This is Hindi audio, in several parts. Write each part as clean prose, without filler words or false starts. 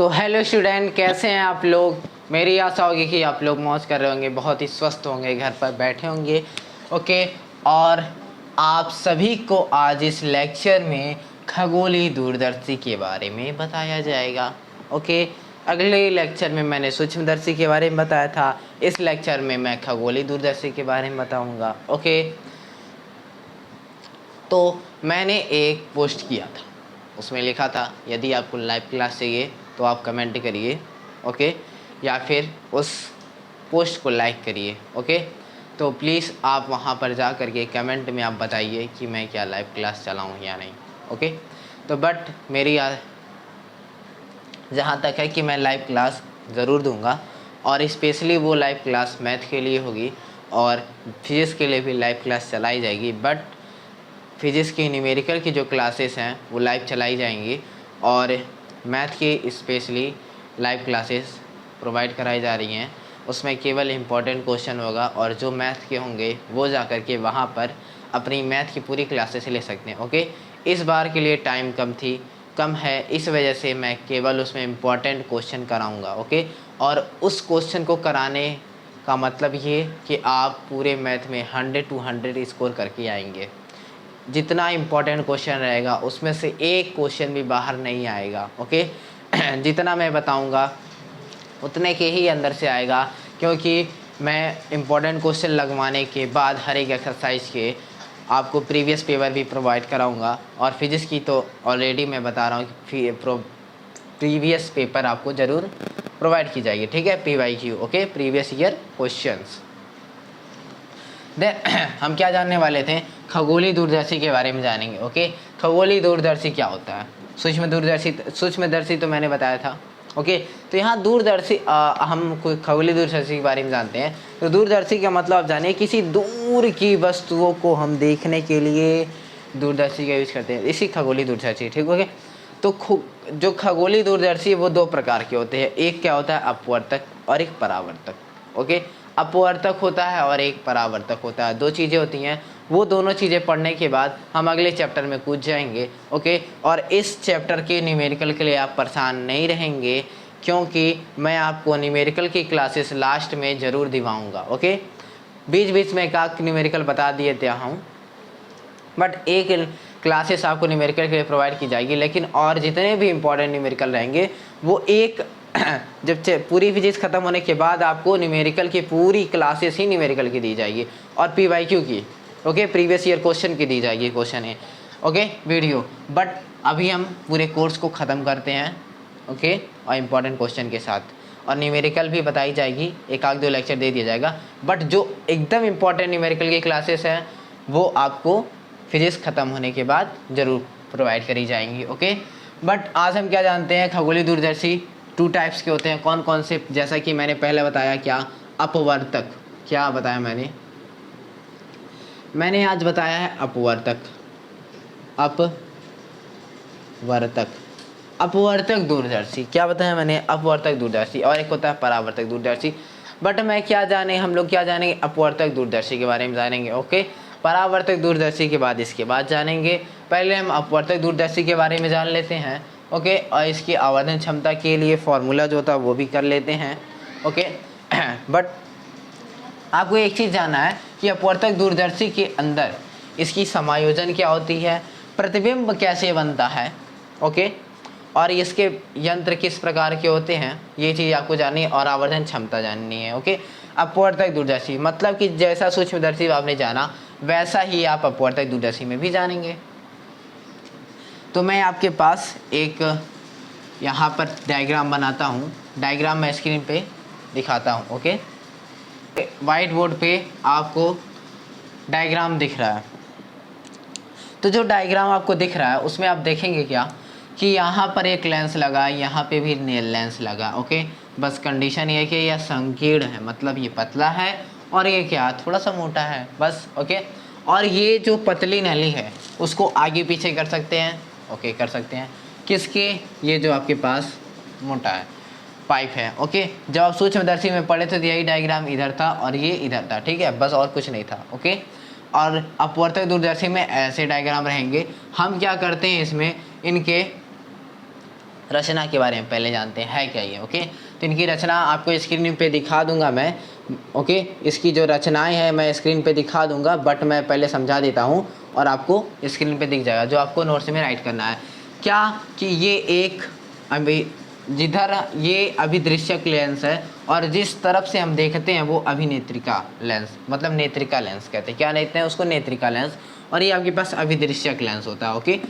तो हेलो स्टूडेंट, कैसे हैं आप लोग। मेरी आशा होगी कि आप लोग मौज कर रहे होंगे, बहुत ही स्वस्थ होंगे, घर पर बैठे होंगे। ओके, और आप सभी को आज इस लेक्चर में खगोलीय दूरदर्शी के बारे में बताया जाएगा। ओके, अगले लेक्चर में मैंने सूक्ष्मदर्शी के बारे में बताया था, इस लेक्चर में मैं खगोलीय दूरदर्शी के बारे में बताऊंगा। ओके, तो मैंने एक पोस्ट किया था, उसमें लिखा था यदि आपको लाइव क्लास चाहिए तो आप कमेंट करिए। ओके, या फिर उस पोस्ट को लाइक करिए। ओके, तो प्लीज़ आप वहाँ पर जा कर के कमेंट में आप बताइए कि मैं क्या लाइव क्लास चलाऊँ या नहीं। ओके, तो बट मेरी जहाँ तक है कि मैं लाइव क्लास ज़रूर दूंगा, और स्पेशली वो लाइव क्लास मैथ के लिए होगी और फिजिक्स के लिए भी लाइव क्लास चलाई जाएगी। बट फिजिक्स की न्यूमेरिकल की जो क्लासेस हैं वो लाइव चलाई जाएंगी, और मैथ की स्पेशली लाइव क्लासेस प्रोवाइड कराई जा रही हैं। उसमें केवल इम्पॉर्टेंट क्वेश्चन होगा, और जो मैथ के होंगे वो जा कर के वहाँ पर अपनी मैथ की पूरी क्लासेस ले सकते हैं। ओके, इस बार के लिए टाइम कम है, इस वजह से मैं केवल उसमें इम्पॉर्टेंट क्वेश्चन कराऊंगा। ओके, और उस क्वेश्चन को कराने का मतलब ये कि आप पूरे मैथ में 100 to 100 स्कोर करके आएंगे। जितना इम्पोर्टेंट क्वेश्चन रहेगा उसमें से एक क्वेश्चन भी बाहर नहीं आएगा। ओके, जितना मैं बताऊंगा उतने के ही अंदर से आएगा, क्योंकि मैं इम्पोर्टेंट क्वेश्चन लगवाने के बाद हर एक एक्सरसाइज के आपको प्रीवियस पेपर भी प्रोवाइड कराऊंगा। और फिजिक्स की तो ऑलरेडी मैं बता रहा हूँ कि प्रीवियस पेपर आपको ज़रूर प्रोवाइड की जाएगी। ठीक है, PYQ। Okay, previous year questions. Then हम क्या जानने वाले थे, खगोलीय दूरदर्शी के बारे में जानेंगे। ओके, खगोलीय दूरदर्शी क्या होता है। सूक्ष्मदर्शी तो मैंने बताया था। ओके, तो यहाँ दूरदर्शी हम खगोलीय दूरदर्शी के बारे में जानते हैं। तो दूरदर्शी का मतलब आप जानिए, किसी दूर की वस्तुओं को हम देखने के लिए दूरदर्शी का यूज करते हैं, इसी खगोलीय दूरदर्शी। ठीक हो गया। तो जो खगोलीय दूरदर्शी वो दो प्रकार के होते हैं, एक क्या होता है अपवर्तक और एक परावर्तक। ओके, अपवर्तक होता है और एक परावर्तक होता है, दो चीज़ें होती हैं। वो दोनों चीज़ें पढ़ने के बाद हम अगले चैप्टर में कूद जाएंगे। ओके, और इस चैप्टर के न्यूमेरिकल के लिए आप परेशान नहीं रहेंगे, क्योंकि मैं आपको न्यूमेरिकल की क्लासेस लास्ट में ज़रूर दिवाऊँगा। ओके, बीच बीच में एक आध न्यूमेरिकल बता दिए थे हूँ, बट एक क्लासेस आपको न्यूमेरिकल के लिए प्रोवाइड की जाएगी। लेकिन और जितने भी इंपॉर्टेंट न्यूमेरिकल रहेंगे वो एक जब पूरी फिजिक्स खत्म होने के बाद आपको न्यूमेरिकल की पूरी क्लासेस ही न्यूमेरिकल की दी जाएगी, और PYQ की ओके प्रीवियस ईयर क्वेश्चन की दी जाएगी, क्वेश्चन है ओके वीडियो। बट अभी हम पूरे कोर्स को ख़त्म करते हैं ओके, और इम्पॉर्टेंट क्वेश्चन के साथ, और न्यूमेरिकल भी बताई जाएगी, एक आध दो लेक्चर दे दिया जाएगा। बट जो एकदम इम्पॉर्टेंट न्यूमेरिकल की क्लासेस हैं वो आपको फिजिक्स ख़त्म होने के बाद ज़रूर प्रोवाइड करी जाएंगी। ओके, बट आज हम क्या जानते हैं, खगोलीय दूरदर्शी 2 टाइप्स के होते हैं। कौन कौन से, जैसा कि मैंने पहले बताया, क्या अपवर्तक, क्या बताया मैंने आज बताया है अपवर्तक, अपवर्तक दूरदर्शी। क्या बताया मैंने, अपवर्तक दूरदर्शी, और एक होता है परावर्तक दूरदर्शी। बट हम लोग क्या जानेंगे, अपवर्तक दूरदर्शी के बारे में जानेंगे। ओके, परावर्तक दूरदर्शी के बाद इसके बाद जानेंगे। पहले हम अपवर्तक दूरदर्शी के बारे में जान लेते हैं। ओके, और इसकी आवर्धन क्षमता के लिए फॉर्मूला जो था वो भी कर लेते हैं। ओके, बट आपको एक चीज़ जानना है कि अपवर्तक दूरदर्शी के अंदर इसकी समायोजन क्या होती है, प्रतिबिंब कैसे बनता है। ओके, और इसके यंत्र किस प्रकार के होते हैं, ये चीज़ आपको जाननी है, और आवर्धन क्षमता जाननी है। ओके, अपवर्तक दूरदर्शी मतलब कि जैसा सूक्ष्मदर्शी आपने जाना वैसा ही आप अपवर्तक दूरदर्शी में भी जानेंगे। तो मैं आपके पास एक यहाँ पर डायग्राम बनाता हूँ, डायग्राम मैं स्क्रीन पे दिखाता हूँ। ओके, वाइट बोर्ड पे आपको डायग्राम दिख रहा है। तो जो डायग्राम आपको दिख रहा है उसमें आप देखेंगे क्या कि यहाँ पर एक लेंस लगा, यहाँ पे भी लेंस लगा। ओके, बस कंडीशन ये कि यह संकीर्ण है, मतलब ये पतला है, और ये क्या थोड़ा सा मोटा है बस। ओके, और ये जो पतली नली है उसको आगे पीछे कर सकते हैं। ओके, कर सकते हैं किसके, ये जो आपके पास मोटा है पाइप है। ओके, जब आप सूक्ष्मदर्शी में पढ़े थे तो यही डायग्राम इधर था और ये इधर था। ठीक है, बस और कुछ नहीं था। ओके, और अपवर्तक दूरदर्शी में ऐसे डायग्राम रहेंगे। हम क्या करते हैं, इसमें इनके रचना के बारे में पहले जानते हैं है क्या ये। ओके, तो इनकी रचना आपको स्क्रीन पे दिखा दूंगा मैं। ओके, इसकी जो रचनाएं हैं मैं स्क्रीन पे दिखा दूंगा, बट मैं पहले समझा देता हूँ और आपको स्क्रीन पे दिख जाएगा, जो आपको नोट्स में राइट करना है क्या कि ये एक अभी जिधर ये अभिदृश्यक लेंस है और जिस तरफ से हम देखते हैं वो अभिनेत्रिका लेंस, मतलब नेत्रिका लेंस कहते हैं। क्या कहते हैं उसको? नेत्रिका लेंस। और ये आपके पास अभिदृश्यक लेंस होता है। ओके,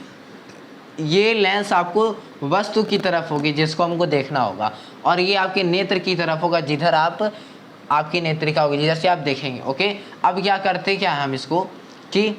ये लेंस आपको वस्तु की तरफ होगी जिसको हमको देखना होगा, और ये आपके नेत्र की तरफ होगा जिधर आपकी नेत्रिका होगी, जिधर से आप देखेंगे। ओके, अब क्या करते क्या हम इसको कि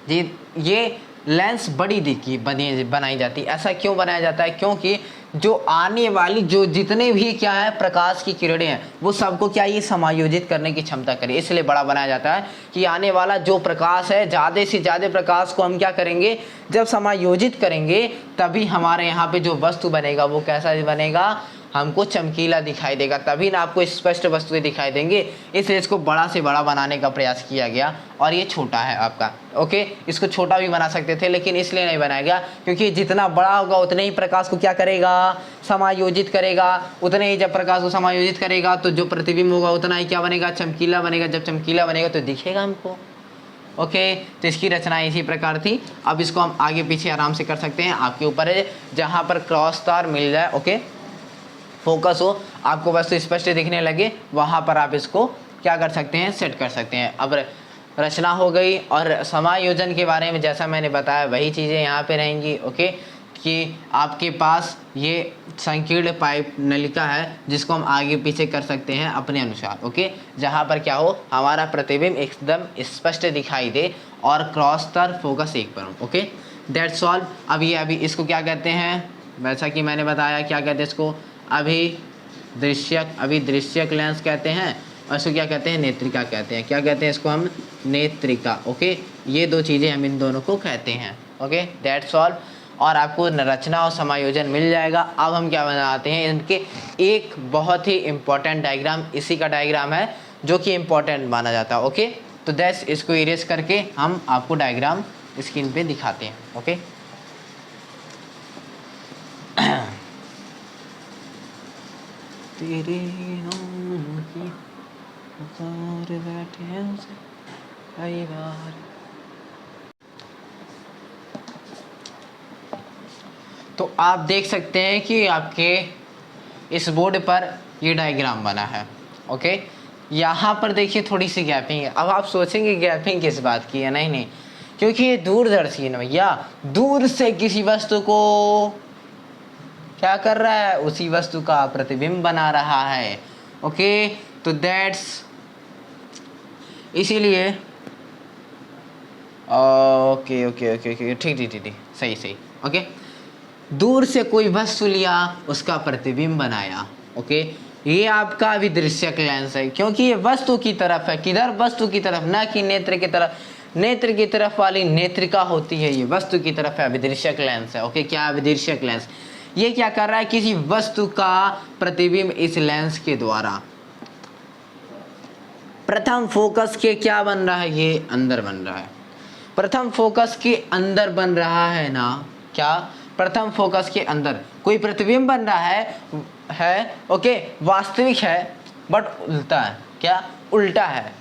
ये लेंस बड़ी दिखी बनाई जाती है। ऐसा क्यों बनाया जाता है? क्योंकि जो आने वाली जो जितने भी क्या है प्रकाश की किरणें हैं वो सबको क्या ये समायोजित करने की क्षमता करे, इसलिए बड़ा बनाया जाता है कि आने वाला जो प्रकाश है ज़्यादा से ज़्यादा प्रकाश को हम क्या करेंगे, जब समायोजित करेंगे तभी हमारे यहाँ पे जो वस्तु बनेगा वो कैसा बनेगा, हमको चमकीला दिखाई देगा, तभी ना आपको स्पष्ट वस्तुएं दिखाई देंगे। इसलिए इसको बड़ा से बड़ा बनाने का प्रयास किया गया। और ये छोटा है आपका। ओके, इसको छोटा भी बना सकते थे लेकिन इसलिए नहीं बनाया गया क्योंकि जितना बड़ा होगा उतने ही प्रकाश को क्या करेगा, समायोजित करेगा। उतने ही जब प्रकाश को समायोजित करेगा तो जो प्रतिबिंब होगा उतना ही क्या बनेगा, चमकीला बनेगा। जब चमकीला बनेगा तो दिखेगा हमको। ओके, तो इसकी रचना इसी प्रकार थी। अब इसको हम आगे पीछे आराम से कर सकते हैं, आपके ऊपर है। जहाँ पर क्रॉस तार मिल जाए, ओके, फोकस हो, आपको वस्तु स्पष्ट दिखने लगे, वहाँ पर आप इसको क्या कर सकते हैं, सेट कर सकते हैं। अब रचना हो गई। और समायोजन के बारे में जैसा मैंने बताया वही चीज़ें यहाँ पे रहेंगी। ओके, कि आपके पास ये संकीर्ण पाइप नलिका है जिसको हम आगे पीछे कर सकते हैं अपने अनुसार। ओके, जहाँ पर क्या हो, हमारा प्रतिबिंब एकदम स्पष्ट दिखाई दे और क्रॉस तार फोकस एक पर हो। Okay, that's all. अब ये अभी इसको क्या कहते हैं, वैसा कि मैंने बताया, क्या कहते हैं इसको, अभिदृश्यक लेंस कहते हैं, और इसको क्या कहते हैं, नेत्रिका कहते हैं। क्या कहते हैं इसको हम, नेत्रिका। ओके, ये दो चीज़ें हम इन दोनों को कहते हैं। Okay, that's all. और आपको रचना और समायोजन मिल जाएगा। अब हम क्या बनाते हैं, इनके एक बहुत ही इम्पोर्टेंट डायग्राम इसी का डायग्राम है जो कि इम्पोर्टेंट माना जाता है। ओके, तो दैट्स, इसको इरेज करके हम आपको डायग्राम स्क्रीन पे दिखाते हैं। ओके, तेरे नाम की पुकार बैठे हैं उसे कई बार। तो आप देख सकते हैं कि आपके इस बोर्ड पर ये डायग्राम बना है। ओके, यहाँ पर देखिए थोड़ी सी गैपिंग है। अब आप सोचेंगे गैपिंग किस बात की है, नहीं नहीं, क्योंकि ये दूरदर्शी है ना भैया, दूर से किसी वस्तु को क्या कर रहा है, उसी वस्तु का प्रतिबिंब बना रहा है। ओके, तो दैट्स, इसीलिए ओके ओके ओके ओके, ठीक ठीक ठीक, सही सही। ओके, दूर से कोई वस्तु लिया, उसका प्रतिबिंब बनाया। ओके, ये आपका अभिदृश्यक लेंस है क्योंकि ये वस्तु की तरफ है। किधर, वस्तु की तरफ, ना कि नेत्र की तरफ। नेत्र की तरफ वाली नेत्रिका होती है, ये वस्तु की तरफ है, अभिदृश्यक लेंस है। ओके, क्या अभिदृश्यक लेंस, ये क्या कर रहा है, किसी वस्तु का प्रतिबिंब इस लेंस के द्वारा प्रथम फोकस के क्या बन रहा है, ये अंदर बन रहा है। प्रथम फोकस के अंदर बन रहा है ना, क्या, प्रथम फोकस के अंदर कोई प्रतिबिंब बन रहा है। ओके, वास्तविक है बट उल्टा है। क्या, उल्टा है,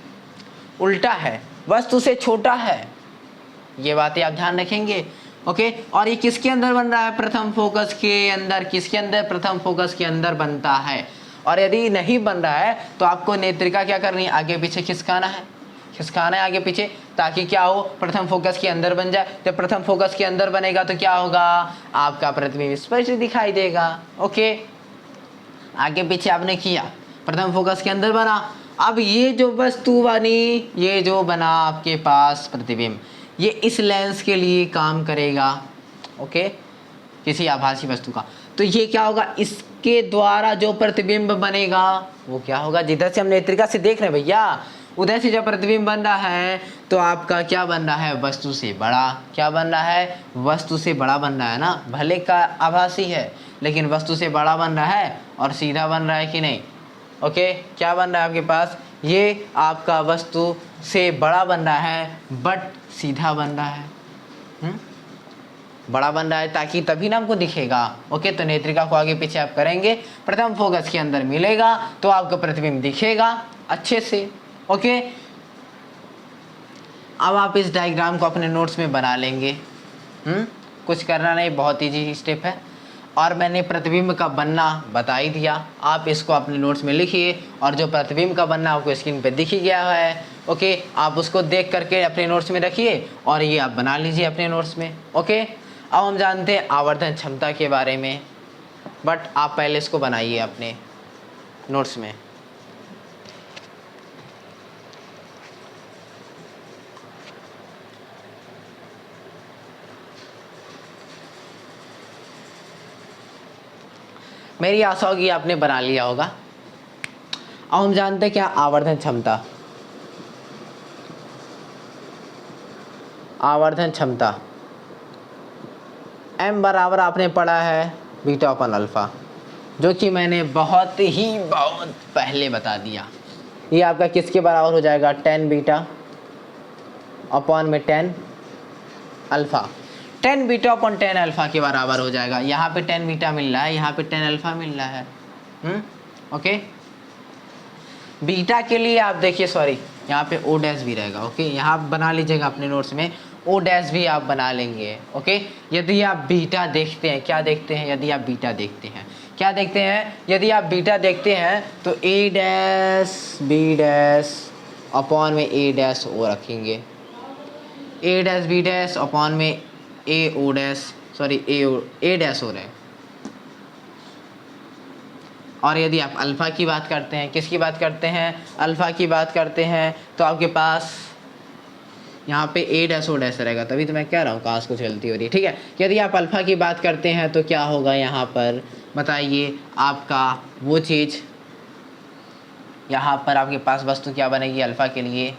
उल्टा है, वस्तु से छोटा है। ये बातें आप ध्यान रखेंगे। ओके, और ये किसके अंदर बन रहा है, प्रथम फोकस के अंदर। किसके अंदर, प्रथम फोकस के अंदर बनता है। और यदि नहीं बन रहा है तो आपको नेत्रिका क्या करनी है, आगे पीछे खिसकाना है, खिसकाना है आगे पीछे, ताकि क्या हो, प्रथम फोकस के अंदर बन जाए। जब प्रथम फोकस के अंदर बनेगा तो क्या होगा, आपका प्रतिबिंब स्पष्ट दिखाई देगा। ओके, आगे पीछे आपने किया, प्रथम फोकस के अंदर बना। अब ये जो वस्तु बनी, ये जो बना आपके पास प्रतिबिंब, ये इस लेंस के लिए काम करेगा। ओके, किसी आभासी वस्तु का, तो ये क्या होगा, इसके द्वारा जो प्रतिबिंब बनेगा वो क्या होगा, जिधर से हम नेत्रिका से देख रहे हैं भैया, उधर से जब प्रतिबिंब बन रहा है तो आपका क्या बन रहा है, वस्तु से बड़ा। क्या बन रहा है, वस्तु से बड़ा बन रहा है ना, भले का आभासी है लेकिन वस्तु से बड़ा बन रहा है और सीधा बन रहा है कि नहीं। ओके, क्या बन रहा है आपके पास, ये आपका वस्तु से बड़ा बन रहा है बट सीधा बन रहा है। बड़ा बन रहा है ताकि तभी ना हमको दिखेगा। ओके, तो नेत्रिका को आगे पीछे आप करेंगे, प्रथम फोकस के अंदर मिलेगा तो आपको प्रतिबिंब दिखेगा अच्छे से। ओके, अब आप इस डायग्राम को अपने नोट्स में बना लेंगे। कुछ करना नहीं, बहुत ईजी स्टेप है। और मैंने प्रतिबिंब का बनना बता ही दिया, आप इसको अपने नोट्स में लिखिए और जो प्रतिबिंब का बनना आपको स्क्रीन पे दिख ही गया है। ओके, आप उसको देख करके अपने नोट्स में रखिए और ये आप बना लीजिए अपने नोट्स में। ओके, अब हम जानते हैं आवर्धन क्षमता के बारे में, बट आप पहले इसको बनाइए अपने नोट्स में। मेरी आशा होगी आपने बना लिया होगा। अब हम जानते हैं क्या आवर्धन क्षमता। आवर्धन क्षमता m बराबर आपने पढ़ा है बीटा अपन अल्फा, जो कि मैंने बहुत पहले बता दिया। ये आपका किसके बराबर हो जाएगा, 10 बीटा अपॉन में 10 अल्फा। 10 बीटा अपॉन 10 अल्फा के बराबर हो जाएगा। यहाँ पे 10 बीटा मिल रहा है, यहाँ पे 10 अल्फा मिल रहा है। ओके, बीटा के लिए आप देखिए, सॉरी यहाँ पे ओ डैश भी रहेगा। ओके, यहाँ आप बना लीजिएगा अपने नोट्स में, ओ डैश भी आप बना लेंगे। ओके, यदि आप बीटा देखते हैं, क्या देखते हैं, यदि आप बीटा देखते हैं, क्या देखते हैं, यदि आप बीटा देखते हैं तो ए डैश बी डैश अपॉन में ए डैश ओ रखेंगे, ए डैश बी डैश अपॉन में ए ओ डैश, सॉरी ए डैश हो रहा है। और यदि आप अल्फ़ा की बात करते हैं, किसकी बात करते हैं, अल्फ़ा की बात करते हैं, तो आपके पास यहाँ पे ए डैश ओ डैश रहेगा। तभी तो मैं कह रहा हूँ काश कुछ गलती हो रही है। ठीक है, यदि आप अल्फ़ा की बात करते हैं तो क्या होगा यहाँ पर, बताइए आपका वो चीज़, यहाँ पर आपके पास वस्तु क्या बनेगी अल्फ़ा के लिए,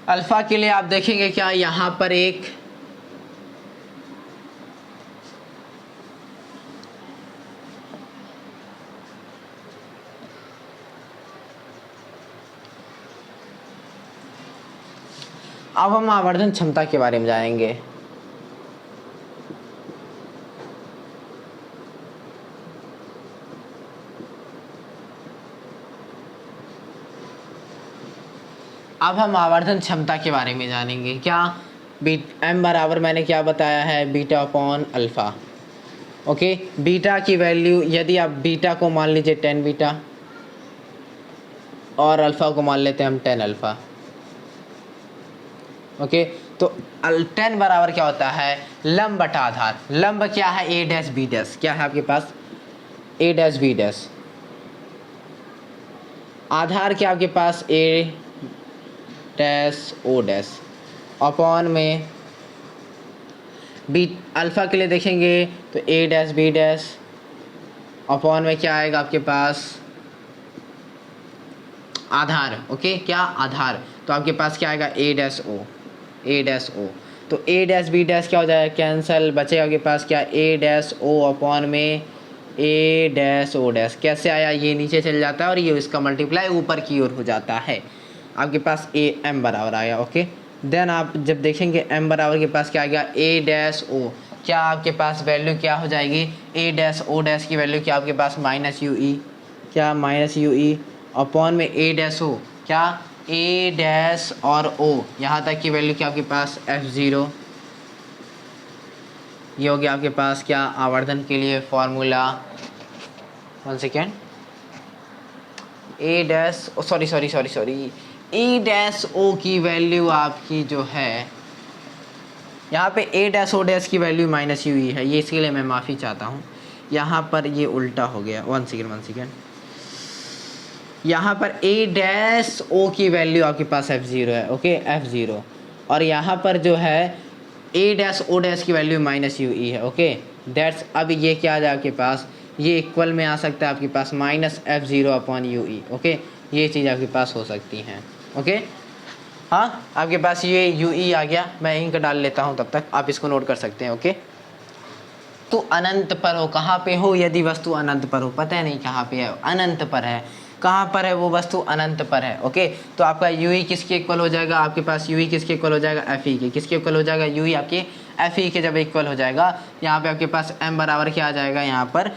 अल्फ़ा के लिए आप देखेंगे क्या, यहाँ पर एक अब हम आवर्धन क्षमता के बारे में जानेंगे। अब हम आवर्धन क्षमता के बारे में जानेंगे। क्या, एम बराबर मैंने क्या बताया है, beta upon alpha. Okay, beta की वैल्यू, यदि आप बीटा को मान लीजिए 10 बीटा और अल्फ़ा को मान लेते हैं हम 10 अल्फ़ा। ओके, तो 10 बराबर क्या होता है, लंब बटा आधार। लंब क्या है, ए डैश बी डैश, क्या है आपके पास, ए डैश बी डैश। आधार क्या आपके पास, ए डैश ओ डैश अपॉन में बी, अल्फ़ा के लिए देखेंगे तो ए डैश बी डैश अपॉन में क्या आएगा आपके पास, आधार। ओके, क्या आधार, तो आपके पास क्या आएगा, ए डैश ओ, ए डैश ओ। तो ए डैश बी डैश क्या हो जाएगा, कैंसल, बचेगा आपके पास क्या, ए डैश ओ अपॉन में ए डैश ओ डैश। कैसे आया, ये नीचे चल जाता है और ये इसका मल्टीप्लाई ऊपर की ओर हो जाता है। आपके पास ए एम बराबर आया। ओके, देन आप जब देखेंगे एम बराबर के पास क्या आ गया, ए डैश ओ, क्या आपके पास वैल्यू क्या हो जाएगी, ए डैश ओ डैश की वैल्यू क्या आपके पास, माइनस यू ई, क्या माइनस यू ई अपॉन में ए डैश ओ, क्या ए डैश और ओ, यहाँ तक की वैल्यू क्या आपके पास F0। ये हो गया आपके पास क्या, आवर्धन के लिए फॉर्मूला। 1 सेकेंड, ए डैश, सॉरी ए डैश ओ की वैल्यू आपकी जो है, यहाँ पे ए डैश ओ डैश की वैल्यू माइनस यू ई है, ये इसके लिए मैं माफ़ी चाहता हूँ, यहाँ पर ये उल्टा हो गया। 1 सेकेंड, यहाँ पर ए डैश ओ की वैल्यू आपके पास F0 है। ओके, F0, और यहाँ पर जो है ए डैश ओ डैश की वैल्यू माइनस यू ई है। ओके, दैट्स, अब ये क्या आ जाए आपके पास, ये इक्वल में आ सकता है आपके पास minus F0 upon U E. Okay, ये चीज़ आपके पास हो सकती हैं। ओके, हाँ, आपके पास ये यू ई आ गया, मैं इंक डाल लेता हूँ, तब तक आप इसको नोट कर सकते हैं। ओके, तो अनंत पर हो, कहाँ पे हो, यदि वस्तु अनंत पर हो, पता है नहीं कहाँ पे है, अनंत पर है, कहाँ पर है वो वस्तु, अनंत पर है। ओके, तो आपका यू ई किसके इक्वल हो जाएगा, आपके पास यू ई किसके इक्वल हो जाएगा, एफ ई के। किसके इक्वल हो जाएगा, यू ई आपके एफ ई के जब इक्वल हो जाएगा, यहाँ पे आपके पास एम बराबर क्या आ जाएगा, यहाँ पर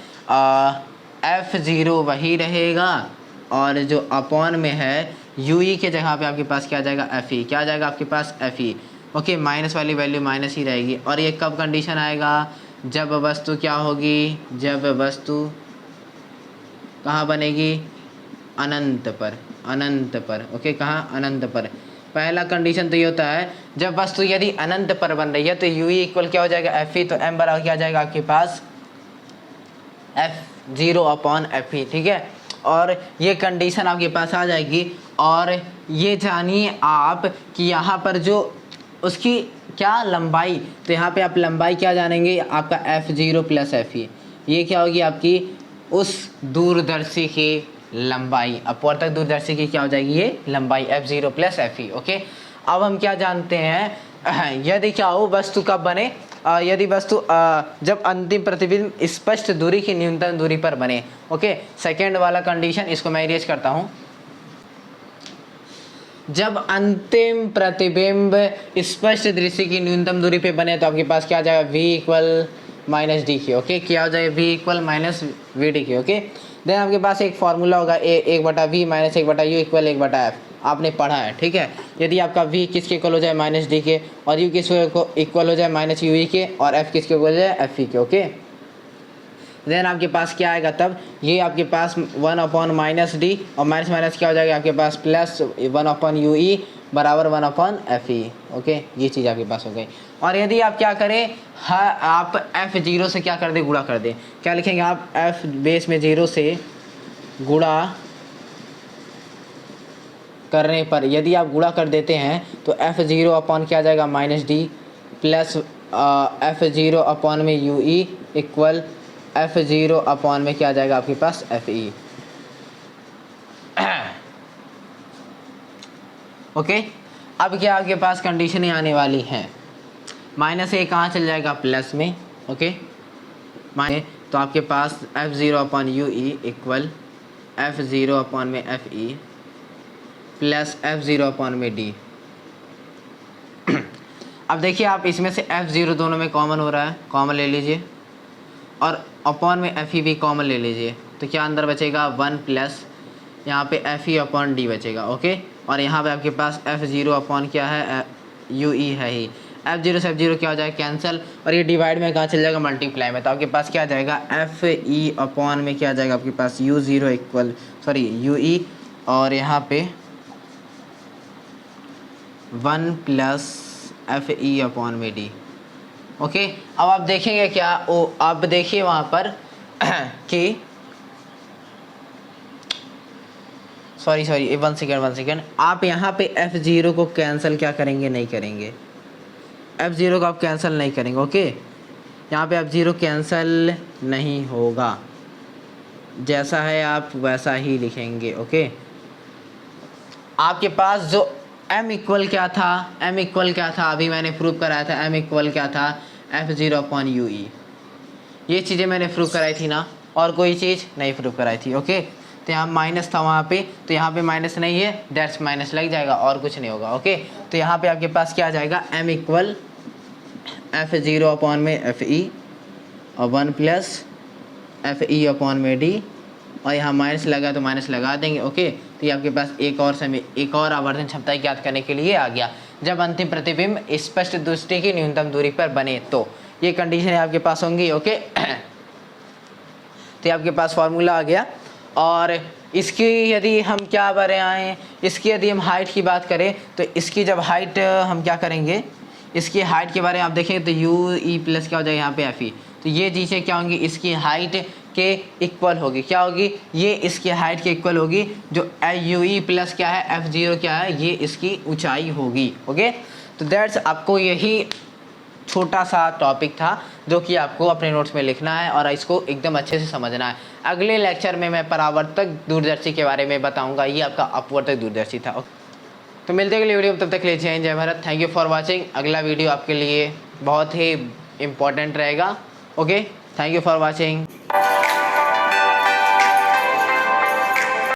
एफ ज़ीरो वही रहेगा और जो अपॉन में है यू ई के जगह पे आपके पास क्या आ जाएगा, एफ ई। क्या आ जाएगा आपके पास, एफ ई। ओके, माइनस वाली वैल्यू माइनस ही रहेगी। और ये कब कंडीशन आएगा, जब वस्तु क्या होगी, जब वस्तु कहाँ बनेगी, अनंत पर, अनंत पर। ओके, कहाँ, अनंत पर। पहला कंडीशन तो ये होता है जब वस्तु यदि अनंत पर बन रही है तो यू ई इक्वल क्या हो जाएगा, एफ ई। तो एम बराबर क्या आ जाएगा आपके पास, F zero upon F E. ठीक है, और ये कंडीशन आपके पास आ जाएगी। और ये जानिए आप कि यहाँ पर जो उसकी क्या लंबाई, तो यहाँ पे आप लंबाई क्या जानेंगे, आपका एफ ज़ीरो प्लस एफ ई। ये क्या होगी आपकी उस दूरदर्शी की लंबाई, अपवर्तक दूरदर्शी की क्या हो जाएगी, ये लंबाई एफ ज़ीरो प्लस एफ ई। ओके, अब हम क्या जानते हैं, यदि क्या हो वस्तु कब बने, यदि वस्तु जब अंतिम प्रतिबिंब स्पष्ट दूरी की न्यूनतम दूरी पर बने। ओके, सेकेंड वाला कंडीशन, इसको मैं इरेज करता हूँ। जब अंतिम प्रतिबिंब स्पष्ट दृश्य की न्यूनतम दूरी पे बने तो आपके पास क्या आ जाएगा, v equal minus D K. Okay, क्या हो जाएगा, v equal minus V D K. Okay, then आपके पास एक फार्मूला होगा एक बटा वी माइनस एक बटा यू इक्वल एक बटा एफ। आपने पढ़ा है, ठीक है। यदि आपका v किसके इक्वल हो जाए, माइनस डी के, और u किसके इक्वल हो जाए, माइनस यू ई के, और f किसके इक्वल हो जाए, एफ ई के। ओके, देन आपके पास क्या आएगा, तब ये आपके पास 1 अपॉन माइनस डी और माइनस माइनस क्या हो जाएगा आपके पास प्लस 1 अपॉन यू ई बराबर 1 अपॉन एफ ई। ओके, ये चीज़ आपके पास हो गई। और यदि आप क्या करें, हाँ, आप एफ ज़ीरो से क्या कर दे, गुणा कर दे। क्या लिखेंगे आप, एफ बेस में ज़ीरो से गुणा करने पर यदि आप गुणा कर देते हैं तो एफ ज़ीरो अपॉन क्या आ जाएगा, minus D plus F zero upon में U E equal F zero upon में क्या आ जाएगा आपके पास, एफ ई। ओके, अब क्या आपके पास कंडीशन आने वाली है, माइनस ए कहाँ चल जाएगा, प्लस में। ओके, तो आपके पास F zero upon U E equal F zero upon में F E plus F zero upon में डी। अब देखिए आप इसमें से एफ ज़ीरो दोनों में कॉमन हो रहा है, कॉमन ले लीजिए, और अपॉन में एफ ई भी कॉमन ले लीजिए। तो क्या अंदर बचेगा, 1 प्लस यहाँ पे एफ ई अपॉन डी बचेगा। ओके, और यहाँ पे आपके पास एफ ज़ीरो अपॉन क्या है, यू ई है ही। एफ ज़ीरो से एफ ज़ीरो क्या हो जाएगा, कैंसिल, और ये डिवाइड में कहाँ चल जाएगा, मल्टीप्लाई में। तो आपके पास क्या आ जाएगा, एफ ई अपॉन में क्या आ जाएगा आपके पास, u zero equal u e, और यहाँ पे 1 प्लस एफ ई अपॉन में डी। ओके, अब आप देखेंगे क्या, आप देखिए वहाँ पर कि सॉरी 1 सेकेंड, आप यहाँ पे एफ ज़ीरो को कैंसिल क्या करेंगे, नहीं करेंगे, एफ ज़ीरो को आप कैंसिल नहीं करेंगे। ओके, यहाँ पे एफ ज़ीरो कैंसिल नहीं होगा, जैसा है आप वैसा ही लिखेंगे। ओके, आपके पास जो m इक्वल क्या था, m इक्वल क्या था, अभी मैंने प्रूव कराया था, m इक्वल क्या था, एफ ज़ीरो अपॉन यू ई। ये चीज़ें मैंने प्रूव कराई थी ना, और कोई चीज़ नहीं प्रूव कराई थी। ओके, तो यहाँ माइनस था वहाँ पे, तो यहाँ पे माइनस नहीं है, दैट्स माइनस लग जाएगा और कुछ नहीं होगा। ओके, तो यहाँ पे आपके पास क्या आ जाएगा, m equal F zero upon में एफ ई और 1 प्लस एफ ई अपॉन में डी, और यहाँ माइनस लगा तो माइनस लगा देंगे। ओके, तो ये आपके पास एक और आवर्धन क्षमता ज्ञात करने के लिए आ गया, जब अंतिम प्रतिबिंब स्पष्ट दृष्टि की न्यूनतम दूरी पर बने तो ये कंडीशन आपके पास होंगी। ओके, तो आपके पास फार्मूला आ गया। और इसकी यदि हम क्या बनाएं, इसकी यदि हम हाइट की बात करें तो इसकी जब हाइट हम क्या करेंगे, इसकी हाइट के बारे में आप देखेंगे तो यू ई प्लस क्या हो जाएगा यहाँ पे एफ ई। तो ये चीज़ें क्या होंगी, इसकी हाइट के इक्वल होगी, क्या होगी, ये इसकी हाइट के इक्वल होगी, जो यू ई प्लस क्या है, एफ ज़ीरो क्या है, ये इसकी ऊंचाई होगी। ओके, तो दैट्स आपको यही छोटा सा टॉपिक था जो कि आपको अपने नोट्स में लिखना है और इसको एकदम अच्छे से समझना है। अगले लेक्चर में मैं परावर्तक दूरदर्शी के बारे में बताऊंगा, ये आपका अपवर्तक दूरदर्शी था। तो मिलते हैं अगली वीडियो में, तब तक ले जय हिंद जय Bharat, thank you for watching. अगला वीडियो आपके लिए बहुत ही इम्पोर्टेंट रहेगा। Okay, thank you for watching.